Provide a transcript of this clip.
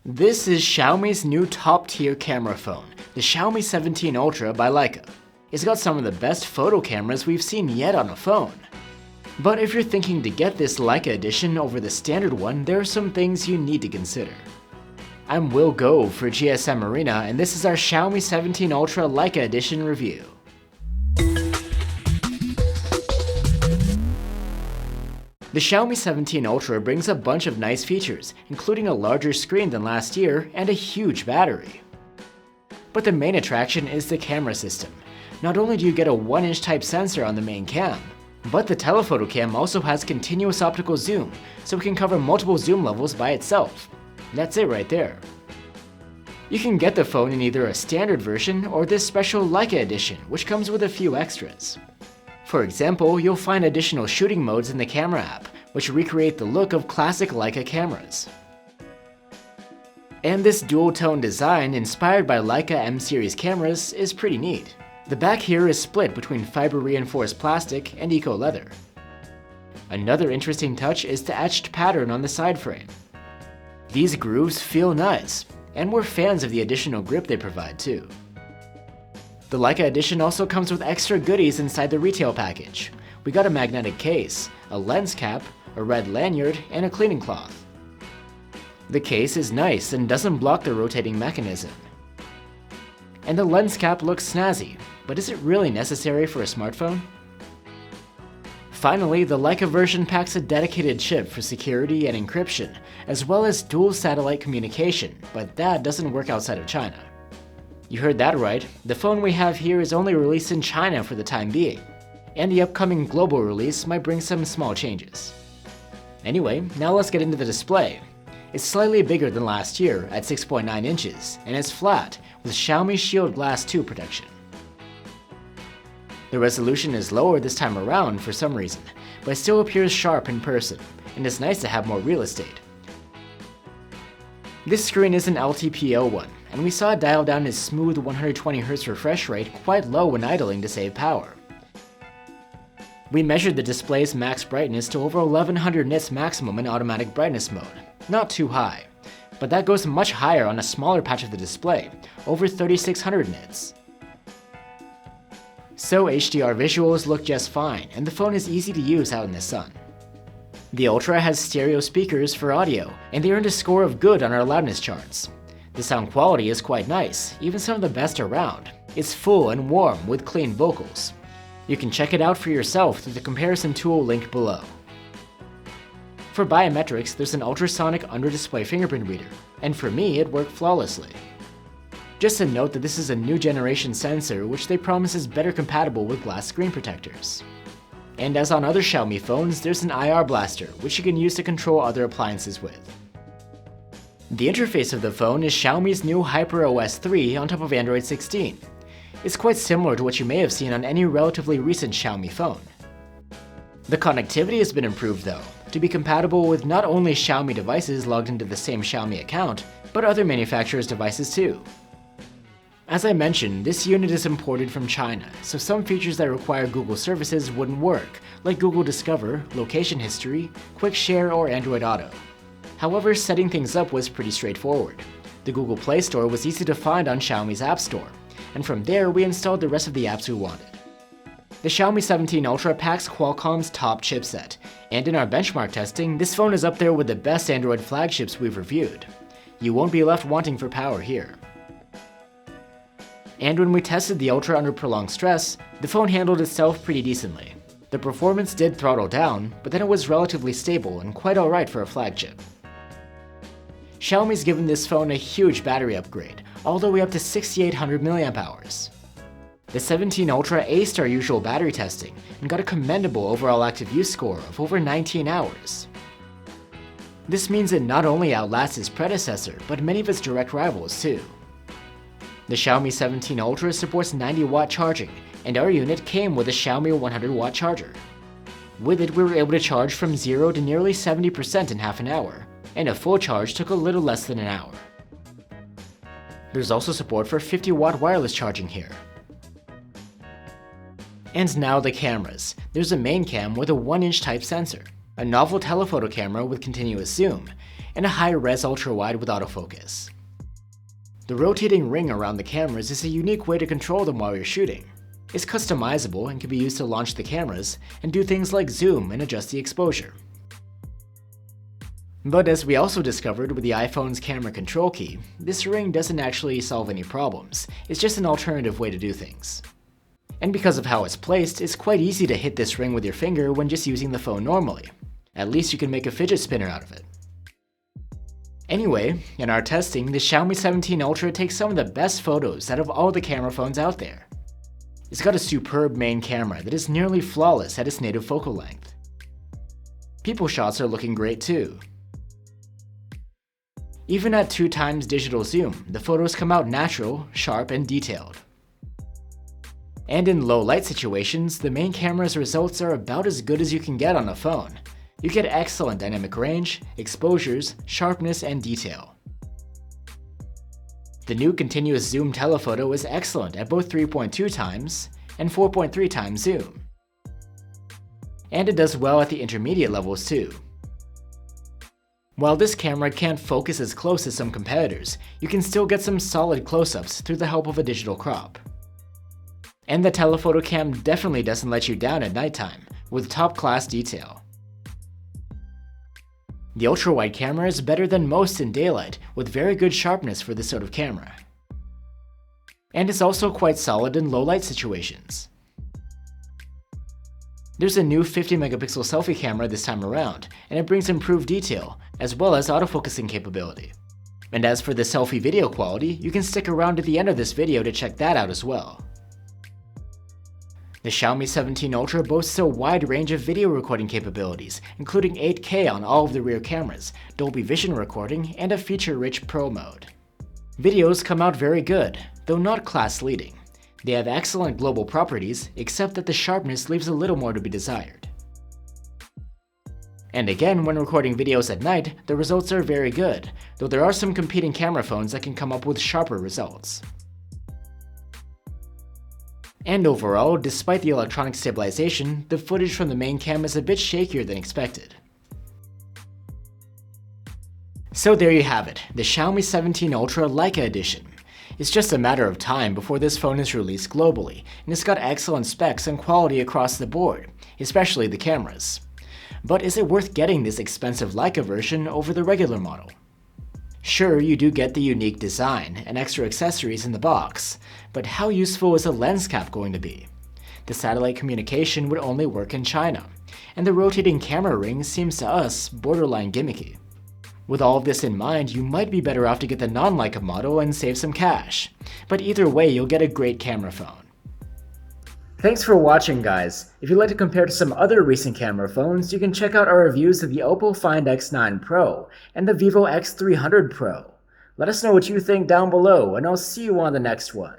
This is Xiaomi's new top-tier camera phone, the Xiaomi 17 Ultra by Leica. It's got some of the best photo cameras we've seen yet on a phone. But if you're thinking to get this Leica Edition over the standard one, there are some things you need to consider. I'm Will Go for GSM Arena, and this is our Xiaomi 17 Ultra Leica Edition review. The Xiaomi 17 Ultra brings a bunch of nice features, including a larger screen than last year and a huge battery. But the main attraction is the camera system. Not only do you get a 1-inch type sensor on the main cam, but the telephoto cam also has continuous optical zoom, so it can cover multiple zoom levels by itself. That's it right there. You can get the phone in either a standard version or this special Leica Edition, which comes with a few extras. For example, you'll find additional shooting modes in the camera app, which recreate the look of classic Leica cameras. And this dual-tone design, inspired by Leica M-series cameras, is pretty neat. The back here is split between fiber-reinforced plastic and eco-leather. Another interesting touch is the etched pattern on the side frame. These grooves feel nice, and we're fans of the additional grip they provide too. The Leica Edition also comes with extra goodies inside the retail package. We got a magnetic case, a lens cap, a red lanyard, and a cleaning cloth. The case is nice and doesn't block the rotating mechanism. And the lens cap looks snazzy, but is it really necessary for a smartphone? Finally, the Leica version packs a dedicated chip for security and encryption, as well as dual satellite communication, but that doesn't work outside of China. You heard that right, the phone we have here is only released in China for the time being, and the upcoming global release might bring some small changes. Anyway, now let's get into the display. It's slightly bigger than last year at 6.9 inches, and it's flat with Xiaomi Shield Glass 2 protection. The resolution is lower this time around for some reason, but it still appears sharp in person, and it's nice to have more real estate. This screen is an LTPO one, and we saw it dial down its smooth 120Hz refresh rate quite low when idling to save power. We measured the display's max brightness to over 1100 nits maximum in automatic brightness mode. Not too high, but that goes much higher on a smaller patch of the display, over 3600 nits. So HDR visuals look just fine, and the phone is easy to use out in the sun. The Ultra has stereo speakers for audio, and they earned a score of good on our loudness charts. The sound quality is quite nice, even some of the best around. It's full and warm with clean vocals. You can check it out for yourself through the comparison tool linked below. For biometrics, there's an ultrasonic under-display fingerprint reader, and for me it worked flawlessly. Just a note that this is a new generation sensor which they promise is better compatible with glass screen protectors. And as on other Xiaomi phones, there's an IR blaster, which you can use to control other appliances with. The interface of the phone is Xiaomi's new HyperOS 3 on top of Android 16. It's quite similar to what you may have seen on any relatively recent Xiaomi phone. The connectivity has been improved though, to be compatible with not only Xiaomi devices logged into the same Xiaomi account, but other manufacturers' devices too. As I mentioned, this unit is imported from China, so some features that require Google services wouldn't work, like Google Discover, Location History, Quick Share, or Android Auto. However, setting things up was pretty straightforward. The Google Play Store was easy to find on Xiaomi's App Store, and from there we installed the rest of the apps we wanted. The Xiaomi 17 Ultra packs Qualcomm's top chipset, and in our benchmark testing, this phone is up there with the best Android flagships we've reviewed. You won't be left wanting for power here. And when we tested the Ultra under prolonged stress, the phone handled itself pretty decently. The performance did throttle down, but then it was relatively stable and quite alright for a flagship. Xiaomi's given this phone a huge battery upgrade, all the way up to 6800 mAh. The 17 Ultra aced our usual battery testing and got a commendable overall active use score of over 19 hours. This means it not only outlasts its predecessor, but many of its direct rivals too. The Xiaomi 17 Ultra supports 90-watt charging, and our unit came with a Xiaomi 100-watt charger. With it, we were able to charge from 0 to nearly 70% in half an hour, and a full charge took a little less than an hour. There's also support for 50-watt wireless charging here. And now the cameras. There's a main cam with a 1-inch type sensor, a novel telephoto camera with continuous zoom, and a high-res ultra-wide with autofocus. The rotating ring around the cameras is a unique way to control them while you're shooting. It's customizable and can be used to launch the cameras and do things like zoom and adjust the exposure. But as we also discovered with the iPhone's camera control key, this ring doesn't actually solve any problems, it's just an alternative way to do things. And because of how it's placed, it's quite easy to hit this ring with your finger when just using the phone normally. At least you can make a fidget spinner out of it. Anyway, in our testing, the Xiaomi 17 Ultra takes some of the best photos out of all the camera phones out there. It's got a superb main camera that is nearly flawless at its native focal length. People shots are looking great too. Even at 2x digital zoom, the photos come out natural, sharp, and detailed. And in low light situations, the main camera's results are about as good as you can get on a phone. You get excellent dynamic range, exposures, sharpness, and detail. The new continuous zoom telephoto is excellent at both 3.2x and 4.3x zoom. And it does well at the intermediate levels too. While this camera can't focus as close as some competitors, you can still get some solid close-ups through the help of a digital crop. And the telephoto cam definitely doesn't let you down at nighttime, with top-class detail. The ultra-wide camera is better than most in daylight, with very good sharpness for this sort of camera. And it's also quite solid in low-light situations. There's a new 50-megapixel selfie camera this time around, and it brings improved detail, as well as autofocusing capability. And as for the selfie video quality, you can stick around to the end of this video to check that out as well. The Xiaomi 17 Ultra boasts a wide range of video recording capabilities, including 8K on all of the rear cameras, Dolby Vision recording, and a feature-rich Pro mode. Videos come out very good, though not class-leading. They have excellent global properties, except that the sharpness leaves a little more to be desired. And again, when recording videos at night, the results are very good, though there are some competing camera phones that can come up with sharper results. And overall, despite the electronic stabilization, the footage from the main cam is a bit shakier than expected. So there you have it, the Xiaomi 17 Ultra Leica Edition. It's just a matter of time before this phone is released globally, and it's got excellent specs and quality across the board, especially the cameras. But is it worth getting this expensive Leica version over the regular model? Sure, you do get the unique design and extra accessories in the box, but how useful is a lens cap going to be? The satellite communication would only work in China, and the rotating camera ring seems to us borderline gimmicky. With all of this in mind, you might be better off to get the non-Leica model and save some cash, but either way you'll get a great camera phone. Thanks for watching, guys. If you'd like to compare to some other recent camera phones, you can check out our reviews of the Oppo Find X9 Pro and the Vivo X300 Pro. Let us know what you think down below, and I'll see you on the next one.